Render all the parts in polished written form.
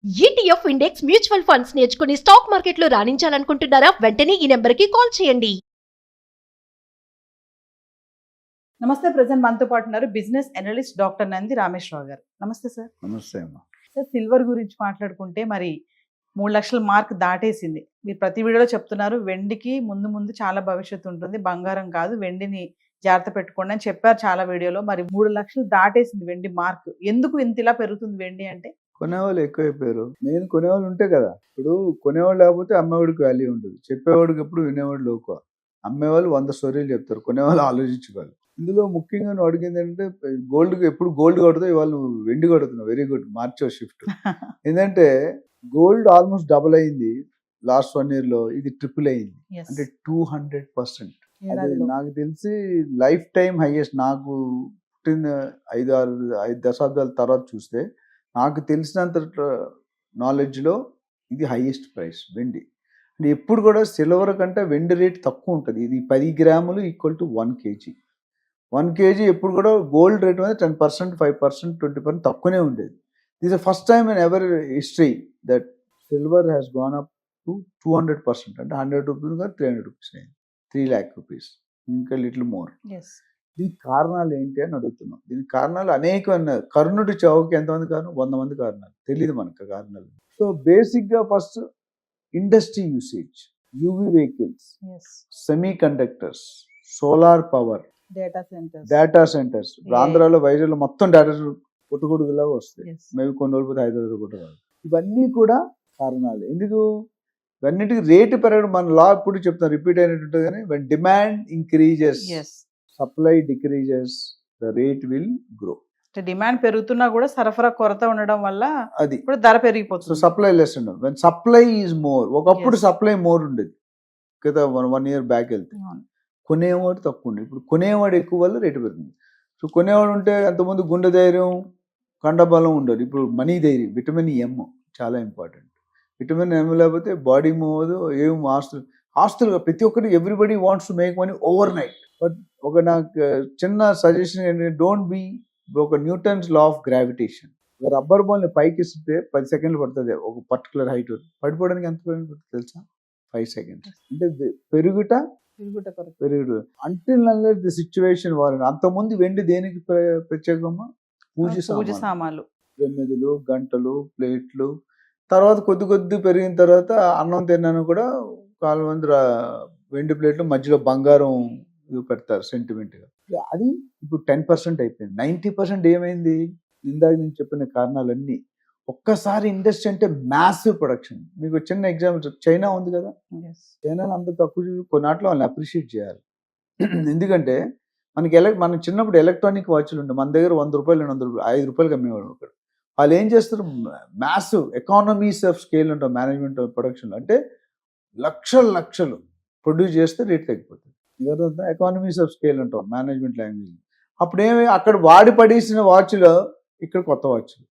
ETF index mutual funds నేర్చుకుని stock మార్కెట్లో రాణించాలనుకుంటున్నారా? వెంటనే ఈ నెంబర్కి కాల్ చేయండి. నమస్తే. ప్రెసెంట్ మనతో పాటు ఉన్నారు business analyst doctor Nandi Rameshwar Rao గారు. నమస్తే సార్. నమస్తే అమ్మా. సార్, సిల్వర్ గురించి మాట్లాడుకుంటే మరి 3 లక్షల మార్క్ దాటేసింది. మీరు ప్రతి వీడియోలో చెప్తున్నారు వెండికి ముందు ముందు చాలా భవిష్యత్తు ఉంటుంది, బంగారం కాదు, వెండిని జాగ్రత్త పెట్టుకోండి అని చెప్పారు చాలా వీడియోలో. మరి 3 లక్షలు దాటేసింది వెండి మార్క్. ఎందుకు ఇంత ఇలా పెరుగుతుంది వెండి అంటే? కొనేవాళ్ళు ఎక్కువైపోయారు. మెయిన్ కొనేవాళ్ళు ఉంటే కదా. ఇప్పుడు కొనేవాళ్ళు లేకపోతే అమ్మేవాడికి వాల్యూ ఉండదు. చెప్పేవాడికి ఎప్పుడు వినేవాళ్ళు లోకువ. అమ్మేవాళ్ళు 100 స్టోరీలు చెప్తారు, కొనేవాళ్ళు ఆలోచించుకోవాలి. ఇందులో ముఖ్యంగా నువ్వు అడిగింది ఏంటంటే గోల్డ్, ఎప్పుడు గోల్డ్ కొడతావు, ఇవాళ నువ్వు వెండి కొడుతున్నావు. వెరీ గుడ్, మార్చో షిఫ్ట్. ఏంటంటే గోల్డ్ ఆల్మోస్ట్ డబుల్ అయింది లాస్ట్ 1 year లో, ఇది ట్రిపుల్ అయింది. అంటే 200%. అది నాకు తెలిసి లైఫ్ టైం హైయెస్ట్. నాకు పుట్టిన 5 దశాబ్దాల తర్వాత చూస్తే నాకు తెలిసినంత నాలెడ్జ్లో ఇది హైయెస్ట్ ప్రైస్ వెండి. అంటే ఎప్పుడు కూడా సిల్వర్ కంటే వెండి రేట్ తక్కువ ఉంటుంది. ఇది 10 గ్రాములు ఈక్వల్ టు 1 kg. 1 kg ఎప్పుడు కూడా గోల్డ్ రేట్ మీద 10%, 5%, 20% తక్కువనే ఉండేది. This the first time in ever history that silver has gone up to 200%. అంటే 100 రూపీస్ కాదు, 300 రూపీస్ అయింది. 3 lakh rupees, ఇంకా లిటిల్ మోర్. దీనికి కారణాలు ఏంటి అని అడుగుతున్నాం. దీనికి కారణాలు అనేకమైన. కర్ణుడి చావుకి ఎంతమంది కారణం? 100 మంది కారణాలు. తెలియదు మనకు కారణాలు. సో బేసిక్గా first industry usage, UV vehicles, semi conductors, solar power, data centres. ఆంధ్రాలో, వైజాగ్లో మొత్తం డేటా పుట్టుకొడుకులా వస్తాయి. మేబీ కొన్ని రోజులు పోతే హైదరాబాద్ కూడా రాదు. ఇవన్నీ కూడా కారణాలు. ఎందుకు ఇవన్నిటికి రేటు పెరగడం? మన లా ఇప్పుడు చెప్తాం, రిపీట్ అయినట్టు ఉంటుంది. కానీ when demand increases, supply decreases, the rate will grow. Demand పెరుగుతున్నా కూడా సరఫరా కొరత ఉండడం వల్ల అది ఇప్పుడు ధర పెరిగిపోతుంది. సప్లై లెస్ ఉండదు. When supply is more. ఒకప్పుడు సప్లై మోర్ ఉండేది కదా, 1 year బ్యాక్ వెళ్తే. కొనేవాడు తక్కువ ఉండేది. ఇప్పుడు కొనేవాడు ఎక్కువ వల్ల రేటు పెరుగుతుంది. సో కొనేవాడు ఉంటే అంతకుముందు గుండె ధైర్యం, కండబలం ఉండదు. ఇప్పుడు మనీ ధైర్యం, విటమిన్ ఎం చాలా ఇంపార్టెంట్. విటమిన్ ఎం లేకపోతే బాడీ మూవ్ అవ్వదు. ఏం ఆస్తులు ప్రతి ఒక్కటి, everybody wants to make money overnight. But ఒక నాకు చిన్న సజెషన్ ఏంటంటే, డోంట్ బీ ఒక Newton's law of gravitation. Rubber బాల్ని పైకి ఇస్తే 10 seconds పడుతుంది ఒక పర్టికులర్ హైట్. పడిపోవడానికి ఎంత పడుతుంది తెలుసా? 5 seconds. అంటే పెరుగుట until unless the situation warrant. అంతకుముందు వెండి దేనికి ప్రత్యేకమా? పూజ సామాన్లు, ప్రమిదలు, గంటలు, ప్లేట్లు. తర్వాత కొద్ది పెరిగిన తర్వాత అన్నం తిన్నాను కూడా కొంతమంది వెండి ప్లేట్లు మధ్యలో బంగారం పెడతారు సెంటిమెంట్గా. అది ఇప్పుడు 10% అయిపోయింది. 90% ఏమైంది? ఇందాక నేను చెప్పిన కారణాలన్నీ. ఒక్కసారి ఇండస్ట్రీ అంటే మ్యాసివ్ ప్రొడక్షన్. మీకు చిన్న ఎగ్జాంపుల్, చైనా ఉంది కదా. చైనాలో అంత తక్కువ కొన్నాట్లో వాళ్ళని అప్రిషియేట్ చేయాలి. ఎందుకంటే మన చిన్నప్పుడు ఎలక్ట్రానిక్ వాచ్లు ఉండే మన దగ్గర 100 రూపాయలు, 200 రూపాయలు, 5 రూపాయలకి అమ్మేవాడు ఒకడు. వాళ్ళు ఏం చేస్తారు? మ్యాసివ్ ఎకానమీస్ ఆఫ్ స్కేల్ ఉంటాం మేనేజ్మెంట్ ప్రొడక్షన్లో. అంటే లక్షలు ప్రొడ్యూస్ చేస్తే రేట్ తగ్గిపోతుంది. ఎకానమీస్ ఆఫ్ స్కేల్ ఉంటాం మేనేజ్మెంట్ లాంగ్వేజ్. అప్పుడు ఏమి, అక్కడ వాడి పడేసిన వాచ్లో ఇక్కడ కొత్త వాచ్లు.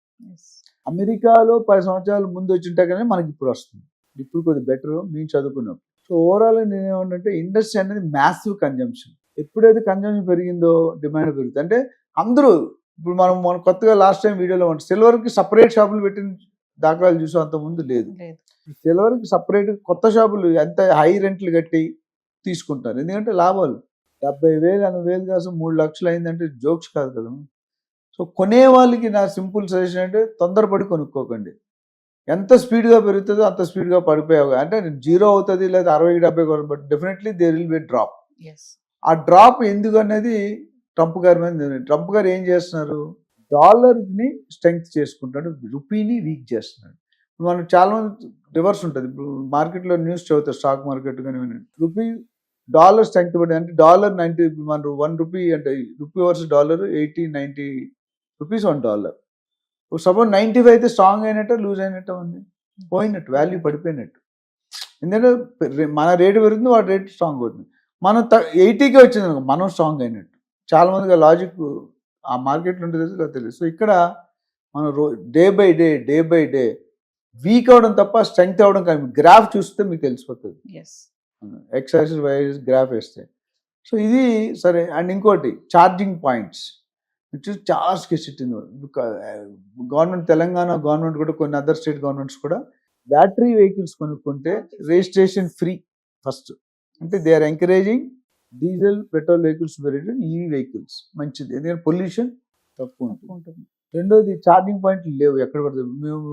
అమెరికాలో 10 సంవత్సరాల ముందు వచ్చింటే కానీ మనకి ఇప్పుడు వస్తుంది. ఇప్పుడు కొద్దిగా బెటర్ మేము చదువుకున్నాం. సో ఓవరాల్ నేనేమంటే, ఇండస్ట్రీ అనేది మ్యాసివ్ కన్జంప్షన్. ఎప్పుడైతే కన్జంప్షన్ పెరిగిందో డిమాండ్ పెరుగుతుంది. అంటే అందరూ ఇప్పుడు మనం కొత్తగా లాస్ట్ టైం వీడియోలో ఉంటాం, సిల్వర్కి సపరేట్ షాపులు పెట్టిన దాఖలాలు చూసాం. అంత ముందు లేదు. సిల్వర్కి సపరేట్ కొత్త షాపులు ఎంత హై రెంట్లు కట్టి తీసుకుంటారు. ఎందుకంటే లాభాలు 70,000, 80,000 కాసం 3 లక్షలు అయిందంటే జోక్స్ కాదు కదా. సో కొనే వాళ్ళకి నా సింపుల్ సజెషన్ అంటే, తొందరపడి కొనుక్కోకండి. ఎంత స్పీడ్గా పెరుగుతుందో అంత స్పీడ్గా పడిపోయావు. అంటే 0 అవుతుంది లేదా 60-70, but definitely there will be drop. ఆ డ్రాప్ ఎందుకు అనేది ట్రంప్ గారి మీద. ట్రంప్ గారు ఏం చేస్తున్నారు? డాలర్ని స్ట్రెంగ్త్ చేసుకుంటాడు, రూపీని వీక్ చేస్తున్నాడు. మనం చాలా మంది రివర్స్ ఉంటుంది. ఇప్పుడు మార్కెట్లో న్యూస్ చదువుతారు, స్టాక్ మార్కెట్ కానీ రూపీ డాలర్ స్ట్రెంగ్త్ పడింది అంటే డాలర్ 90, మన 1 రూపీ అంటే rupee versus dollar 80-90 rupees $1. Suppose 95 అయితే స్ట్రాంగ్ అయినట్టు, లూజ్ అయినట్టు ఉంది, పోయినట్టు, వాల్యూ పడిపోయినట్టు. ఎందుకంటే మన రేటు పెరుగుతుంది, వాడి రేట్ స్ట్రాంగ్ అవుతుంది. మనం 80కే వచ్చింది, మనం స్ట్రాంగ్ అయినట్టు. చాలా మందికి లాజిక్ ఆ మార్కెట్లో ఉంటుంది తెలియదు. సో ఇక్కడ మనం డే బై డే వీక్ అవడం తప్ప స్ట్రెంగ్త్ అవడం కానీ. గ్రాఫ్ చూస్తే మీకు తెలిసిపోతుంది. X axis, y axis graph వేస్తే. సో ఇది సరే. అండ్ ఇంకోటి ఛార్జింగ్ పాయింట్స్. చాలా స్కెసిటీ గవర్నమెంట్, తెలంగాణ గవర్నమెంట్ కూడా కొన్ని అదర్ స్టేట్ గవర్నమెంట్స్ కూడా బ్యాటరీ వెహికల్స్ కొనుక్కుంటే రిజిస్ట్రేషన్ ఫ్రీ ఫస్ట్. అంటే they are encouraging diesel petrol vehicles EV vehicles మంచిది, ఎందుకంటే పొల్యూషన్ తక్కువ ఉంటుంది. రెండోది ఛార్జింగ్ పాయింట్లు లేవు ఎక్కడ పడుతుంది. మేము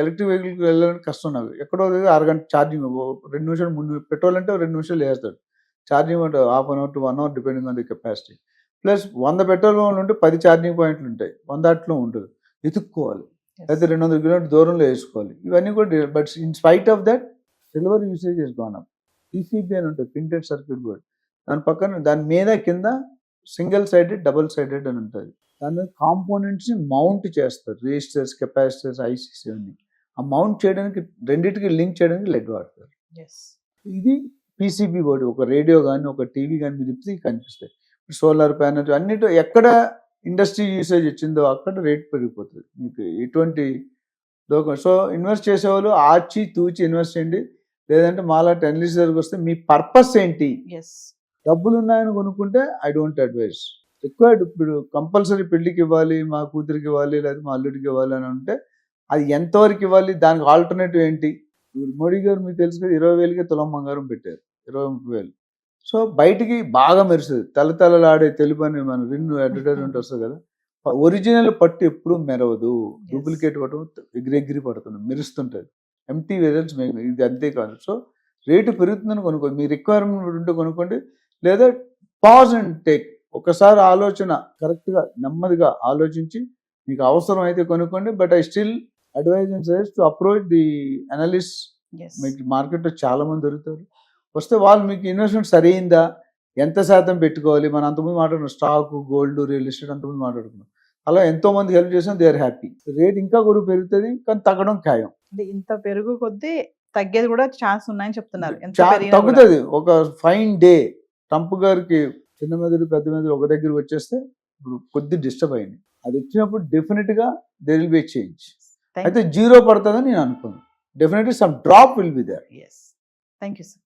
ఎలక్ట్రిక్ వెహికల్కి వెళ్ళాలంటే కష్టం నాకు. ఎక్కడో అరగంట ఛార్జింగ్, 2 నిమిషాలు 3 పెట్రోల్ అంటే 2 నిమిషాలు వేస్తాడు. ఛార్జింగ్ అంటే half an hour to 1 hour depending on the capacity. Plus 100 petrol ఉంటే 10 ఛార్జింగ్ పాయింట్లు ఉంటాయి, 100 అట్లో ఉంటుంది. ఎత్తుక్కోవాలి, అయితే 200 కిలోమీటర్ దూరంలో వేసుకోవాలి. ఇవన్నీ కూడా, but in spite of that silver usage is gone up. PCB అని ఉంటుంది, ప్రింటెడ్ సర్క్యూట్ బోర్డ్. దాని పక్కన దాని మీద కింద సింగిల్ సైడెడ్, డబుల్ సైడెడ్ అని ఉంటుంది. దాని మీద కాంపోనెంట్స్ని మౌంట్ చేస్తారు, రిజిస్టర్స్, కెపాసిటర్స్, ఐసీసీ అన్ని. ఆ మౌంట్ చేయడానికి, రెండింటికి లింక్ చేయడానికి లెడ్ వాడతారు. ఇది పీసీబీ బోర్డు. ఒక రేడియో కానీ ఒక టీవీ కానీ మీరు ఇప్పుడు కనిపిస్తాయి. సోలార్ ప్యానెల్ అన్నిటి ఎక్కడ ఇండస్ట్రీ యూసేజ్ వచ్చిందో అక్కడ రేట్ పెరిగిపోతుంది మీకు ఎటువంటి దోకం. సో ఇన్వెస్ట్ చేసేవాళ్ళు ఆచి తూచి ఇన్వెస్ట్ చేయండి. లేదంటే మాలా 10 లీటర్స్ దగ్గరకు వస్తే మీ పర్పస్ ఏంటి, డబ్బులు ఉన్నాయని కొనుక్కుంటే ఐ డోంట్ అడ్వైజ్. ఎక్కువ ఇప్పుడు కంపల్సరీ పెళ్లికి ఇవ్వాలి, మా కూతురికి ఇవ్వాలి, లేదా మా అల్లుడికి ఇవ్వాలి అని అంటే అది ఎంతవరకు ఇవ్వాలి, దానికి ఆల్టర్నేటివ్ ఏంటి. మోడీ గారు మీకు తెలుసు కదా, 20,000కి తులం బంగారం పెట్టారు, 20-30,000. సో బయటికి బాగా మెరుస్తుంది, తలతలలాడే తెలుపు అని మన రిన్ను అడ్వర్టైజ్మెంట్ వస్తుంది కదా. ఒరిజినల్ పట్టు ఎప్పుడు మెరవదు, డూప్లికేట్ పట్టు ఎగిరెగిరి పడుతుంది, మెరుస్తుంటుంది. ఎంటీ వెజల్స్ ఇది అంతే కాదు. సో రేటు పెరుగుతుందని కొనుక్కోండి, మీ రిక్వైర్మెంట్ ఉంటే కొనుక్కోండి. లేదా పాజ్ అండ్ టేక్, ఒకసారి ఆలోచన కరెక్ట్గా నెమ్మదిగా ఆలోచించి మీకు అవసరం అయితే కొనుక్కోండి. But I still advise and suggest to approach the analyst. మీకు మార్కెట్లో చాలా మంది దొరుకుతారు, వస్తే వాళ్ళు మీకు ఇన్వెస్ట్మెంట్ సరైందా, ఎంత శాతం పెట్టుకోవాలి. మనం అంతకుముందు మాట్లాడుకున్నాం, స్టాక్, గోల్డ్, రియల్ ఎస్టేట్ అంతకుముందు మాట్లాడుకున్నాం. అలా ఎంతో మంది హెల్ప్ చేసాం, దే ఆర్ హ్యాపీ. రేట్ ఇంకా కూడా పెరుగుతుంది, కానీ తగ్గడం ఖాయం. అంటే ఇంత పెరుగు కొద్దీ తగ్గేది కూడా ఛాన్స్ ఉన్నాయని చెప్తున్నారు. తగ్గుతుంది. ఒక ఫైన్ డే ట్రంప్ గారికి చిన్న మెదడు పెద్ద మెదడు ఒక దగ్గర వచ్చేస్తే ఇప్పుడు కొద్ది డిస్టర్బ్ అయింది. అది వచ్చినప్పుడు డెఫినెట్ గా దేర్ విల్ బి చేంజ్. అయితే 0 పడుతుందని నేను అనుకున్నాను. Definitely some drop will be there. Thank you sir.